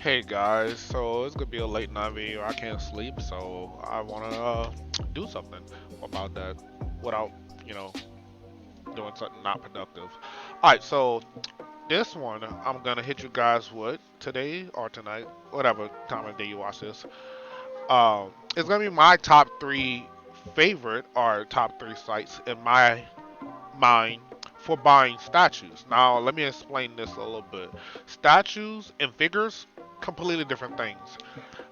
Hey guys, so it's gonna be a late night video. I can't sleep, so I wanna do something about that without, you know, doing something not productive. Alright, so this one I'm gonna hit you guys with today or tonight, whatever time of day you watch this. It's gonna be my top three favorite or top three sites in my mind for buying statues. Now, let me explain this a little bit. Statues and figures, completely different things.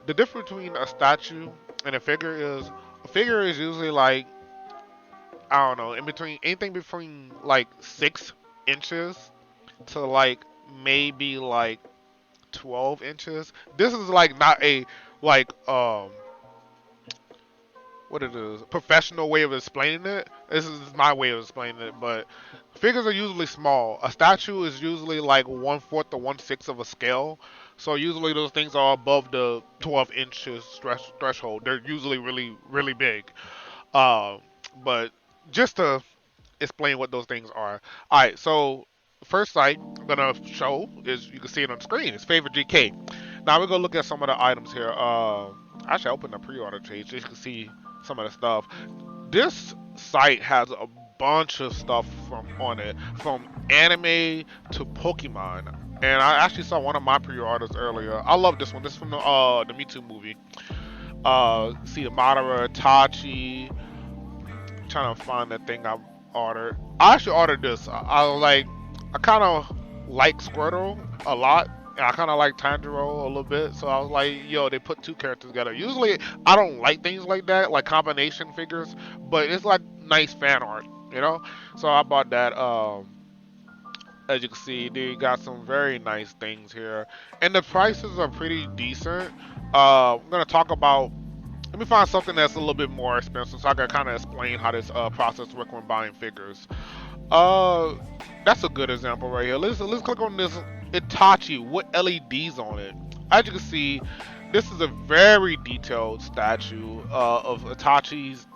The difference between a statue and a figure is usually like, I don't know, in between anything between like 6 inches to like maybe like 12 inches. This is like not a like what it is professional way of explaining it. This is my way of explaining it, but figures are usually small. A statue is usually like 1/4 to 1/6 of a scale. So usually those things are above the 12 inches threshold. They're usually really big. Um, but just to explain what those things are. All right, so first site I'm gonna show is you can see it on the screen. It's favorite GK. Now we're gonna look at some of the items here. Actually, I opened the pre-order page so you can see some of the stuff. This site has a bunch of stuff from on it, from anime to Pokemon. And I actually saw one of my pre-orders earlier. I love this one. This is from the Me Too movie. See the Madara, Itachi, trying to find the thing I ordered. I actually ordered this. I like, I kind of like Squirtle a lot. And I kind of like Tanjiro a little bit. So I was like, yo, they put two characters together. Usually, I don't like things like that, like combination figures. But it's like nice fan art, you know? So I bought that. As you can see, they got some very nice things here. And the prices are pretty decent. I'm going to talk about let me find something that's a little bit more expensive so I can kind of explain how this process works when buying figures. Uh, that's a good example right here. Let's click on this Itachi with LEDs on it. As you can see, this is a very detailed statue of Itachi's.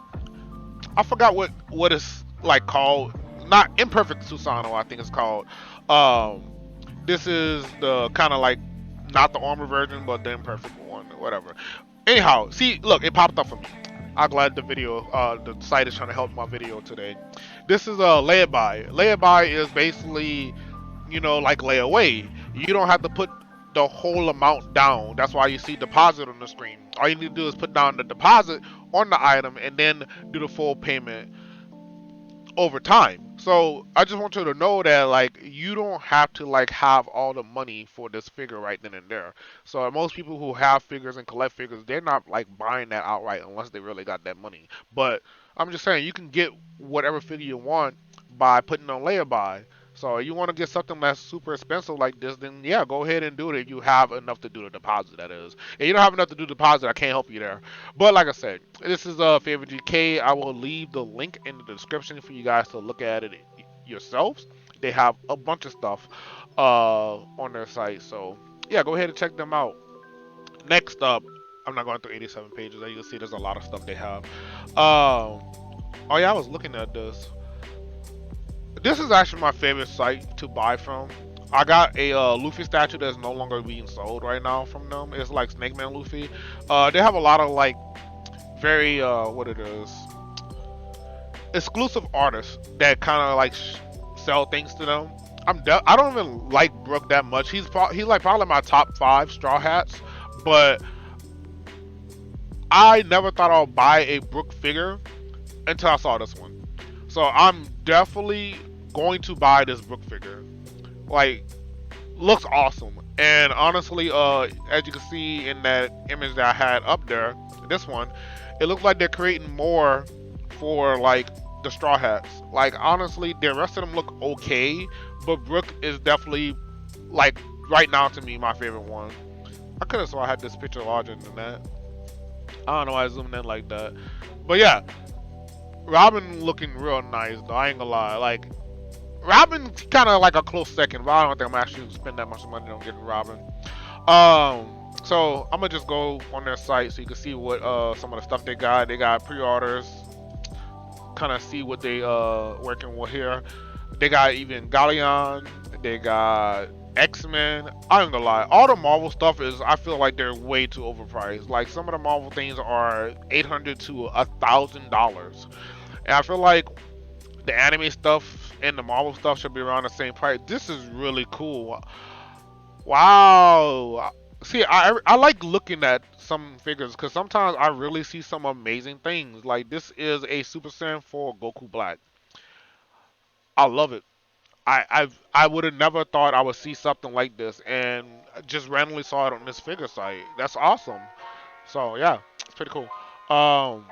I forgot what it's like called. Not Imperfect Susano, I think it's called. Um, this is the kind of like not the armor version, but the imperfect one, or whatever. Anyhow, see, look, it popped up for me. I'm glad the site is trying to help my video today. This is a layaway. Layaway is basically, like layaway. You don't have to put the whole amount down. That's why you see deposit on the screen. All you need to do is put down the deposit on the item and then do the full payment over time. So I just want you to know that like you don't have to like have all the money for this figure right then and there. So most people who have figures and collect figures, they're not like buying that outright unless they really got that money. But I'm just saying you can get whatever figure you want by putting on layaway. So you want to get something that's super expensive like this, then yeah, go ahead and do it if you have enough to do the deposit. That is, if you don't have enough to do the deposit, I can't help you there. But like I said, this is a favorite GK. I will leave the link in the description for you guys to look at it yourselves. They have a bunch of stuff on their site, so yeah, go ahead and check them out. Next up, I'm not going through 87 pages. As you can see, there's a lot of stuff they have. Oh yeah, I was looking at this. This is actually my favorite site to buy from. I got a Luffy statue that's no longer being sold right now from them. It's like Snake Man Luffy. They have a lot of like very what it is exclusive artists that kind of like sell things to them. I don't even like Brook that much. He's like probably my top five Straw Hats, but I never thought I'll buy a Brook figure until I saw this one. So I'm definitely going to buy this Brook figure. Like, looks awesome. And honestly, as you can see in that image that I had up there, this one, it looks like they're creating more for like the Straw Hats. Like honestly, the rest of them look okay, but Brook is definitely like right now to me my favorite one. I could have sworn I had this picture larger than that. I don't know why I zoomed in like that, but yeah, Robin looking real nice though. I ain't gonna lie, like Robin's kind of like a close second, but I don't think I'm actually gonna spend that much money on getting Robin. So I'm gonna just go on their site so you can see what some of the stuff they got. They got pre-orders, kind of see what they working with here. They got even Galleon. They got X-Men, I ain't gonna lie, all the Marvel stuff is, I feel like they're way too overpriced. Like some of the Marvel things are $800 to $1,000, and I feel like the anime stuff and the Marvel stuff should be around the same price. This is really cool. Wow. See, I like looking at some figures because sometimes I really see some amazing things. Like this is a Super Saiyan 4 Goku Black. I love it. I would have never thought I would see something like this, and just randomly saw it on this figure site. That's awesome. So yeah, it's pretty cool. Um,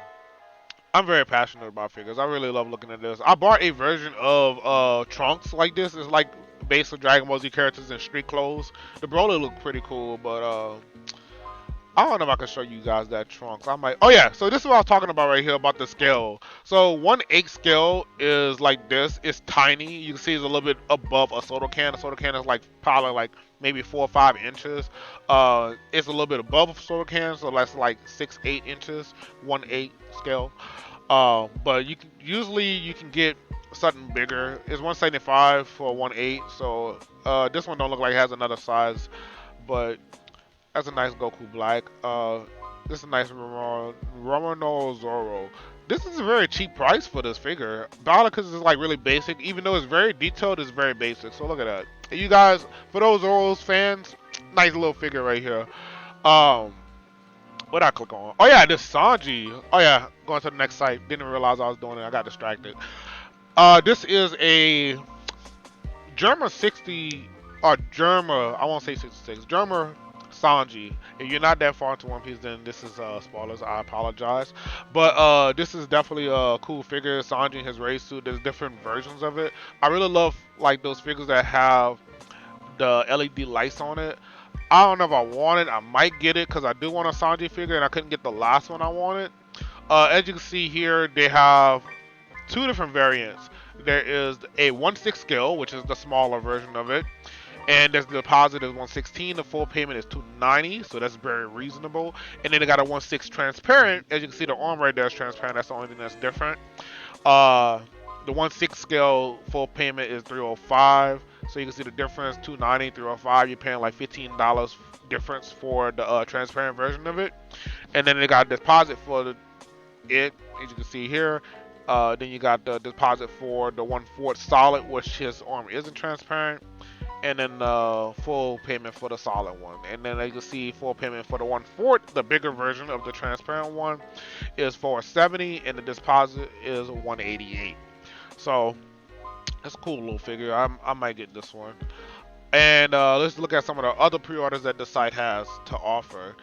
I'm very passionate about figures. I really love looking at this. I bought a version of Trunks like this. It's like based on Dragon Ball Z characters in street clothes. The Broly look pretty cool, but I don't know if I can show you guys that Trunks. I might. Oh yeah, so this is what I was talking about right here about the scale. So 1/8 scale is like this. It's tiny. You can see it's a little bit above a soda can. A soda can is like probably like maybe 4 or 5 inches. It's a little bit above a soda can, so that's like 6, 8 inches. 1/8 scale. But you can usually you can get something bigger. It's 175 for 1/8. So this one don't look like it has another size, but that's a nice Goku Black. This is a nice Romano Zoro. This is a very cheap price for this figure. Probably because it's like really basic. Even though it's very detailed, it's very basic. So look at that. And you guys, for those Zoros fans, nice little figure right here. Um, what I click on? Oh yeah, this Sanji. Oh yeah, going to the next site. Didn't realize I was doing it. I got distracted. This is a Germa 60 or Germa, I won't say 66. Germa Sanji. If you're not that far into One Piece, then this is spoilers. I apologize, but this is definitely a cool figure. Sanji in his race suit. There's different versions of it. I really love like those figures that have the LED lights on it. I don't know if I want it. I might get it because I do want a Sanji figure, and I couldn't get the last one I wanted. As you can see here, they have two different variants. There is a 1/6 scale, which is the smaller version of it, and there's the deposit is 116. The full payment is 290, so that's very reasonable. And then they got a 1/6 transparent. As you can see, the arm right there is transparent. That's the only thing that's different. Uh, the 1/6 scale full payment is 305, so you can see the difference. 290, 305. You're paying like $15 difference for the transparent version of it, and then they got a deposit for it, as you can see here. Then you got the deposit for the 1/4 solid, which his arm isn't transparent, and then full payment for the solid one. And then as you can see, full payment for the 1/4, the bigger version of the transparent one, is 470, and the deposit is 188. So it's a cool little figure. I might get this one. And let's look at some of the other pre-orders that the site has to offer.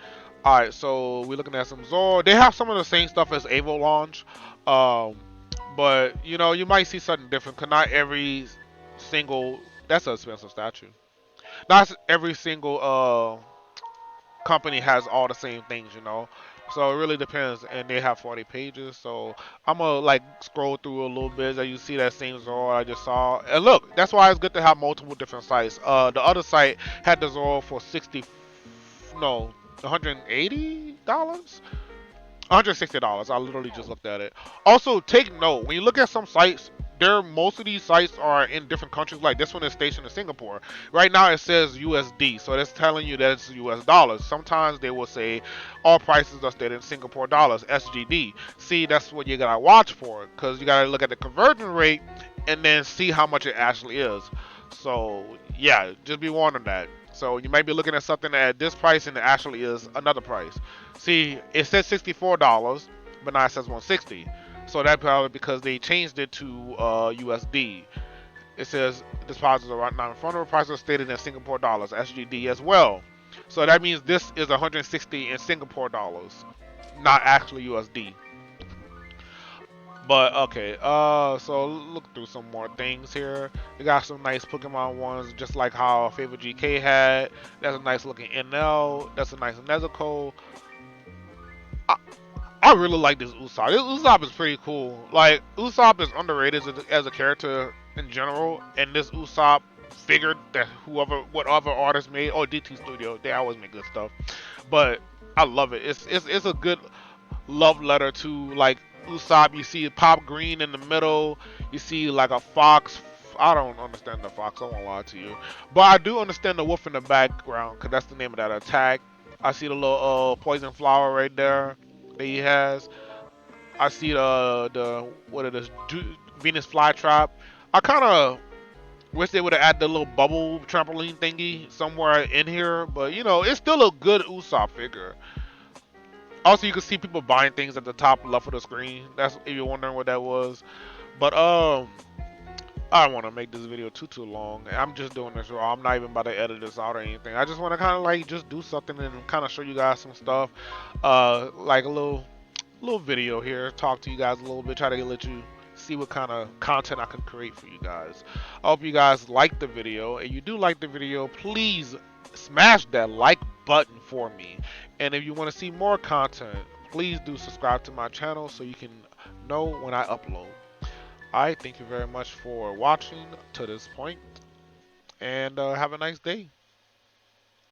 Alright, so we're looking at some Zoro. They have some of the same stuff as Evo Launch. Um, but, you know, you might see something different. Because not every single... That's an expensive statue. Not every single company has all the same things, you know. So it really depends, and they have 40 pages. So I'm gonna like scroll through a little bit. As you see that same Zoro I just saw, and look, that's why it's good to have multiple different sites. The other site had the Zoro for 60, no, $180. $160. I literally just looked at it. Also, take note when you look at some sites. Most of these sites are in different countries. Like this one is stationed in Singapore. Right now it says USD, so that's telling you that it's US dollars. Sometimes they will say all prices are stated in Singapore dollars, SGD. See, that's what you gotta watch for, because you gotta look at the conversion rate and then see how much it actually is. So yeah, just be warned on that. So you might be looking at something at this price and it actually is another price. See, it says $64, but now it says 160. So that's probably because they changed it to USD. It says deposits are non-refundable. Prices are stated in Singapore dollars, SGD as well. So that means this is 160 in Singapore dollars, not actually USD. But okay, so look through some more things here. You got some nice Pokemon ones, just like how Favorite GK had. That's a nice looking NL. That's a nice Nezuko. I really like this Usopp. This Usopp is pretty cool. Like, Usopp is underrated as a character in general, and this Usopp figured that whatever artist made, or DT Studio, they always make good stuff. But I love it. It's a good love letter to like Usopp. You see pop green in the middle. You see like a fox I don't understand the fox. I won't lie to you, but I do understand the wolf in the background because that's the name of that attack. I see the little poison flower right there that he has. I see the what it is, Venus flytrap. I kind of wish they would have added the little bubble trampoline thingy somewhere in here, but you know, it's still a good Usopp figure. Also, you can see people buying things at the top left of the screen. That's if you're wondering what that was. But I don't want to make this video too long. I'm just doing this raw. I'm not even about to edit this out or anything. I just want to kind of like just do something and kind of show you guys some stuff, like a little video here, talk to you guys a little bit, try to let you see what kind of content I can create for you guys. I hope you guys like the video. And you do like the video, please smash that like button for me. And if you want to see more content, please do subscribe to my channel so you can know when I upload. Alright, thank you very much for watching to this point, and have a nice day.